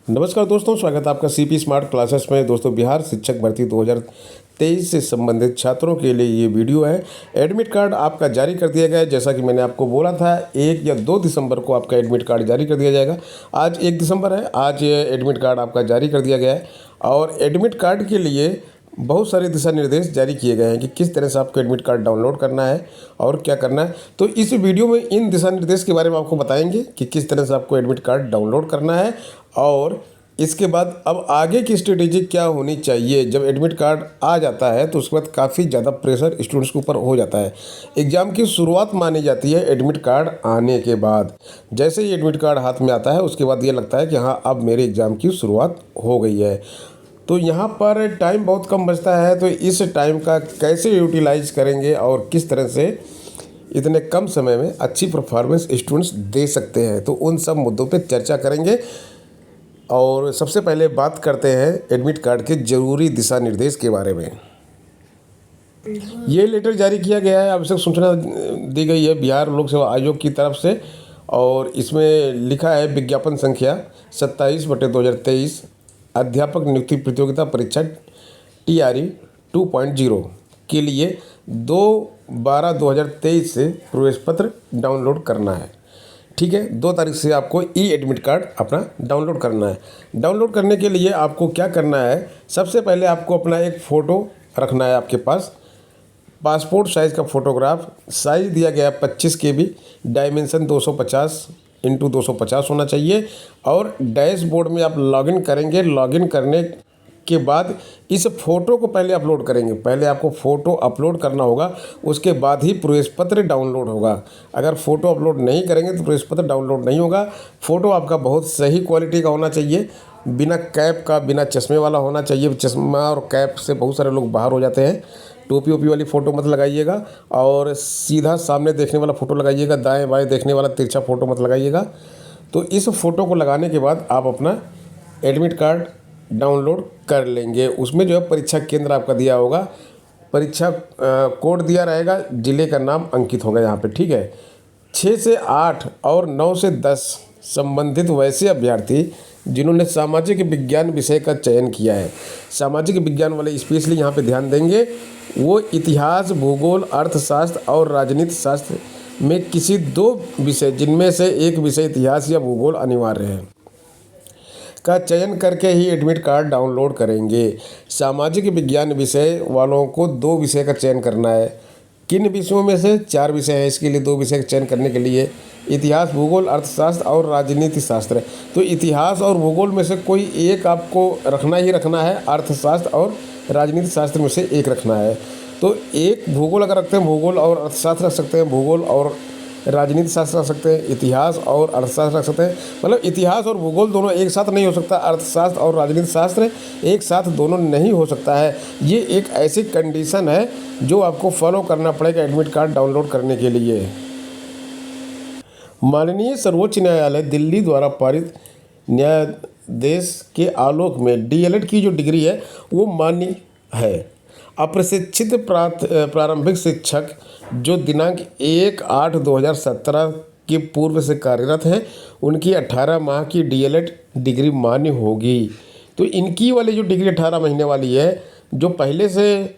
नमस्कार दोस्तों, स्वागत है आपका सीपी स्मार्ट क्लासेस में। दोस्तों, बिहार शिक्षक भर्ती 2023 से संबंधित छात्रों के लिए ये वीडियो है। एडमिट कार्ड आपका जारी कर दिया गया है। जैसा कि मैंने आपको बोला था 1 या 2 दिसंबर को आपका एडमिट कार्ड जारी कर दिया जाएगा। आज 1 दिसंबर है, आज एडमिट कार्ड आपका जारी कर दिया गया है। और एडमिट कार्ड के लिए बहुत सारे दिशा निर्देश जारी किए गए हैं कि किस तरह से आपको एडमिट कार्ड डाउनलोड करना है और क्या करना है। तो इस वीडियो में इन दिशा निर्देश के बारे में आपको बताएंगे कि किस तरह से आपको एडमिट कार्ड डाउनलोड करना है और इसके बाद अब आगे की स्ट्रेटेजी क्या होनी चाहिए। जब एडमिट कार्ड आ जाता है तो उसके बाद काफ़ी ज़्यादा प्रेशर स्टूडेंट्स के ऊपर हो जाता है। एग्ज़ाम की शुरुआत मानी जाती है एडमिट कार्ड आने के बाद। जैसे ही एडमिट कार्ड हाथ में आता है उसके बाद ये लगता है कि हाँ, अब मेरे एग्ज़ाम की शुरुआत हो गई है। तो यहाँ पर टाइम बहुत कम बचता है, तो इस टाइम का कैसे यूटिलाइज करेंगे और किस तरह से इतने कम समय में अच्छी परफॉर्मेंस स्टूडेंट्स दे सकते हैं, तो उन सब मुद्दों पे चर्चा करेंगे। और सबसे पहले बात करते हैं एडमिट कार्ड के ज़रूरी दिशा निर्देश के बारे में। ये लेटर जारी किया गया है, आवश्यक सूचना दी गई है बिहार लोक सेवा आयोग की तरफ से। और इसमें लिखा है विज्ञापन संख्या 27/2023 अध्यापक नियुक्ति प्रतियोगिता परीक्षा TRE 2.0 के लिए 2/12/2023 से प्रवेश पत्र डाउनलोड करना है। ठीक है, 2 तारीख से आपको एडमिट कार्ड अपना डाउनलोड करना है। डाउनलोड करने के लिए आपको क्या करना है, सबसे पहले आपको अपना एक फ़ोटो रखना है आपके पास। पासपोर्ट साइज़ का फ़ोटोग्राफ, साइज़ दिया गया है 25 KB, डायमेंशन 250x250 होना चाहिए। और डैशबोर्ड में आप लॉगिन करेंगे। लॉगिन करने के बाद इस फ़ोटो को पहले अपलोड करेंगे। पहले आपको फ़ोटो अपलोड करना होगा, उसके बाद ही प्रवेश पत्र डाउनलोड होगा। अगर फ़ोटो अपलोड नहीं करेंगे तो प्रवेश पत्र डाउनलोड नहीं होगा। फ़ोटो आपका बहुत सही क्वालिटी का होना चाहिए, बिना कैप का, बिना चश्मे वाला होना चाहिए। चश्मा और कैप से बहुत सारे लोग बाहर हो जाते हैं। टोपी ओपी वाली फ़ोटो मत लगाइएगा और सीधा सामने देखने वाला फ़ोटो लगाइएगा, दाएँ बाएँ देखने वाला तिरछा फ़ोटो मत लगाइएगा। तो इस फ़ोटो को लगाने के बाद आप अपना एडमिट कार्ड डाउनलोड कर लेंगे। उसमें जो है परीक्षा केंद्र आपका दिया होगा, परीक्षा कोड दिया रहेगा, ज़िले का नाम अंकित होगा यहाँ पे। ठीक है, 6 से 8 और 9 से 10 संबंधित वैसे अभ्यर्थी जिन्होंने सामाजिक विज्ञान विषय का चयन किया है। सामाजिक विज्ञान वाले स्पेशली यहाँ पे ध्यान देंगे। वो इतिहास, भूगोल, अर्थशास्त्र और राजनीति शास्त्र में किसी 2 विषय, जिनमें से एक विषय इतिहास या भूगोल अनिवार्य है, का चयन करके ही एडमिट कार्ड डाउनलोड करेंगे। सामाजिक विज्ञान विषय वालों को 2 विषय का चयन करना है। किन विषयों में से? 4 विषय है। इसके लिए 2 विषय का चयन करने के लिए इतिहास, भूगोल, अर्थशास्त्र और राजनीति शास्त्र। तो इतिहास और भूगोल में से कोई एक आपको रखना ही रखना है, अर्थशास्त्र और राजनीति शास्त्र में से एक रखना है। तो एक भूगोल अगर रखते हैं, भूगोल और अर्थशास्त्र रख सकते हैं, भूगोल और राजनीति शास्त्र रख सकते हैं, इतिहास और अर्थशास्त्र रख सकते हैं। मतलब इतिहास और भूगोल दोनों एक साथ नहीं हो सकता, अर्थशास्त्र और राजनीति शास्त्र एक साथ दोनों नहीं हो सकता है। ये एक ऐसी कंडीशन है जो आपको फॉलो करना पड़ेगा एडमिट कार्ड डाउनलोड करने के लिए। माननीय सर्वोच्च न्यायालय दिल्ली द्वारा पारित न्यायादेश के आलोक में DLED की जो डिग्री है वो मान्य है। अप्रशिक्षित प्रारंभिक शिक्षक जो दिनांक 1/8/2017 के पूर्व से कार्यरत हैं, उनकी 18 माह की DLED डिग्री मान्य होगी। तो इनकी वाली जो डिग्री 18 महीने वाली है, जो पहले से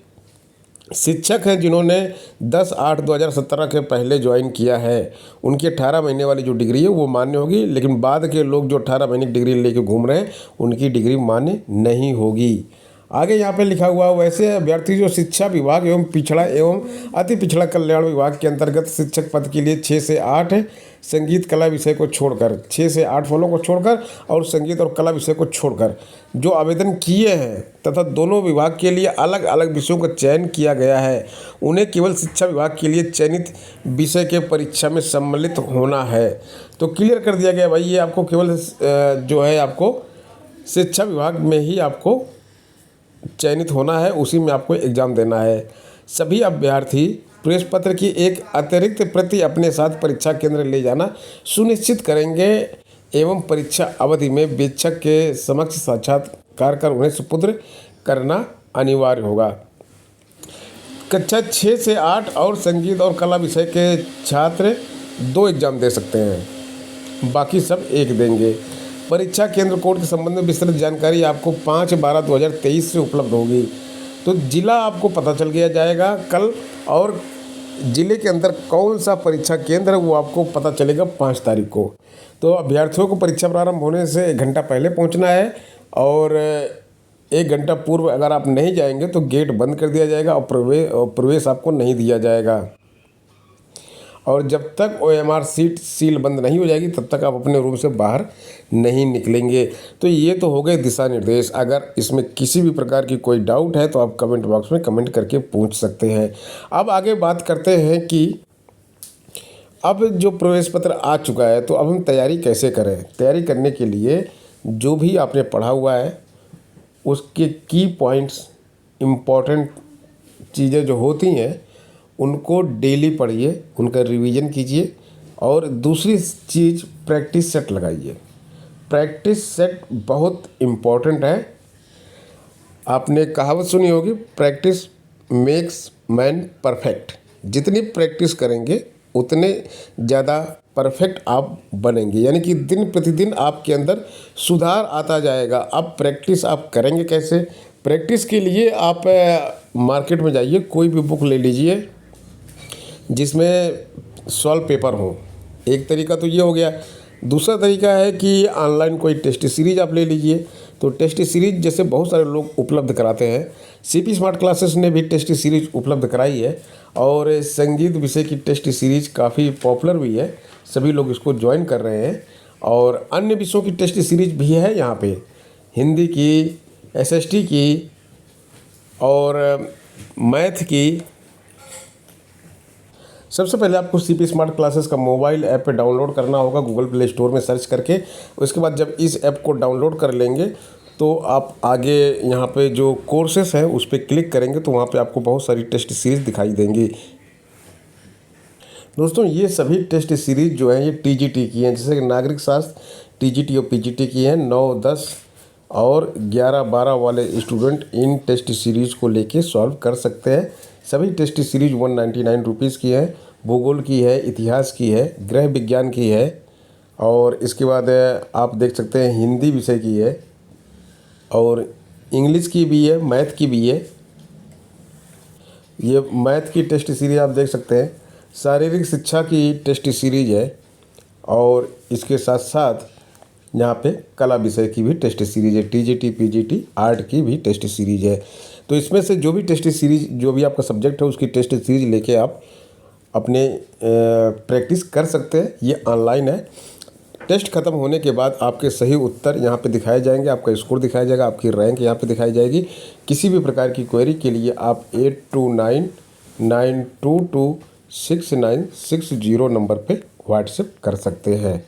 शिक्षक हैं जिन्होंने 10/8/2017 के पहले ज्वाइन किया है, उनकी 18 महीने वाली जो डिग्री है वो मान्य होगी। लेकिन बाद के लोग जो 18 महीने की डिग्री लेके घूम रहे हैं, उनकी डिग्री मान्य नहीं होगी। आगे यहाँ पे लिखा हुआ, वैसे अभ्यर्थी जो शिक्षा विभाग एवं पिछड़ा एवं अति पिछड़ा कल्याण विभाग के अंतर्गत शिक्षक पद के लिए 6 से 8 संगीत कला विषय को छोड़कर, 6 से 8 फलों को छोड़कर और संगीत और कला विषय को छोड़कर जो आवेदन किए हैं तथा दोनों विभाग के लिए अलग अलग विषयों का चयन किया गया है, उन्हें केवल शिक्षा विभाग के लिए चयनित विषय के परीक्षा में सम्मिलित होना है। तो क्लियर कर दिया गया भाई, ये आपको केवल जो है आपको शिक्षा विभाग में ही आपको चयनित होना है, उसी में आपको एग्ज़ाम देना है। सभी अभ्यर्थी प्रवेश पत्र की एक अतिरिक्त प्रति अपने साथ परीक्षा केंद्र ले जाना सुनिश्चित करेंगे एवं परीक्षा अवधि में वीक्षक के समक्ष साक्षात्कार कर उन्हें सुपुत्र करना अनिवार्य होगा। कक्षा 6 से 8 और संगीत और कला विषय के छात्र 2 एग्ज़ाम दे सकते हैं, बाकी सब एक देंगे। परीक्षा केंद्र कोड के संबंध में विस्तृत जानकारी आपको 5/12/2023 से उपलब्ध होगी। तो ज़िला आपको पता चल गया जाएगा कल, और ज़िले के अंदर कौन सा परीक्षा केंद्र है वो आपको पता चलेगा 5 तारीख को। तो अभ्यर्थियों को परीक्षा प्रारंभ होने से 1 घंटा पहले पहुंचना है, और 1 घंटा पूर्व अगर आप नहीं जाएंगे तो गेट बंद कर दिया जाएगा और प्रवेश आपको नहीं दिया जाएगा। और जब तक OMR सीट सील बंद नहीं हो जाएगी तब तक आप अपने रूम से बाहर नहीं निकलेंगे। तो ये तो हो गए दिशा निर्देश। अगर इसमें किसी भी प्रकार की कोई डाउट है तो आप कमेंट बॉक्स में कमेंट करके पूछ सकते हैं। अब आगे बात करते हैं कि अब जो प्रवेश पत्र आ चुका है तो अब हम तैयारी कैसे करें। तैयारी करने के लिए जो भी आपने पढ़ा हुआ है उसके की पॉइंट्स, इम्पॉर्टेंट चीज़ें जो होती हैं उनको डेली पढ़िए, उनका रिवीजन कीजिए। और दूसरी चीज़, प्रैक्टिस सेट लगाइए। प्रैक्टिस सेट बहुत इम्पॉर्टेंट है। आपने कहावत सुनी होगी, प्रैक्टिस मेक्स मैन परफेक्ट। जितनी प्रैक्टिस करेंगे उतने ज़्यादा परफेक्ट आप बनेंगे, यानी कि दिन प्रतिदिन आपके अंदर सुधार आता जाएगा। अब प्रैक्टिस आप करेंगे कैसे? प्रैक्टिस के लिए आप मार्केट में जाइए, कोई भी बुक ले लीजिए जिसमें सॉल्व पेपर हो। एक तरीका तो ये हो गया। दूसरा तरीका है कि ऑनलाइन कोई टेस्ट सीरीज आप ले लीजिए। तो टेस्ट सीरीज जैसे बहुत सारे लोग उपलब्ध कराते हैं, CP स्मार्ट क्लासेस ने भी टेस्ट सीरीज उपलब्ध कराई है, और संगीत विषय की टेस्ट सीरीज काफ़ी पॉपुलर भी है, सभी लोग इसको ज्वाइन कर रहे हैं। और अन्य विषयों की टेस्ट सीरीज भी है यहाँ पे, हिंदी की, SST की और मैथ की। सबसे पहले आपको CP स्मार्ट क्लासेस का मोबाइल ऐप पे डाउनलोड करना होगा, गूगल प्ले स्टोर में सर्च करके। उसके बाद जब इस ऐप को डाउनलोड कर लेंगे तो आप आगे यहाँ पे जो कोर्सेस हैं उस पर क्लिक करेंगे तो वहाँ पे आपको बहुत सारी टेस्ट सीरीज दिखाई देंगी। दोस्तों, ये सभी टेस्ट सीरीज जो हैं ये TGT की हैं, जैसे कि नागरिक शास्त्र TGT और PGT की हैं। 9, 10 और 11, 12 वाले स्टूडेंट इन टेस्ट सीरीज़ को लेके सॉल्व कर सकते हैं। सभी टेस्ट सीरीज 199 रुपीज़ की है। भूगोल की है, इतिहास की है, गृह विज्ञान की है, और इसके बाद आप देख सकते हैं हिंदी विषय की है, और इंग्लिश की भी है, मैथ की भी है। ये मैथ की टेस्ट सीरीज आप देख सकते हैं। शारीरिक शिक्षा की टेस्ट सीरीज है, और इसके साथ साथ यहाँ पे कला विषय की भी टेस्ट सीरीज है। TGT, PGT, आर्ट की भी टेस्ट सीरीज है। तो इसमें से जो भी टेस्ट सीरीज, जो भी आपका सब्जेक्ट है उसकी टेस्ट सीरीज लेके आप अपने प्रैक्टिस कर सकते हैं। ये ऑनलाइन है। टेस्ट ख़त्म होने के बाद आपके सही उत्तर यहाँ पे दिखाए जाएंगे, आपका स्कोर दिखाया जाएगा, आपकी रैंक यहाँ पे दिखाई जाएगी। किसी भी प्रकार की क्वेरी के लिए आप 8299226960 नंबर पे व्हाट्सएप कर सकते हैं।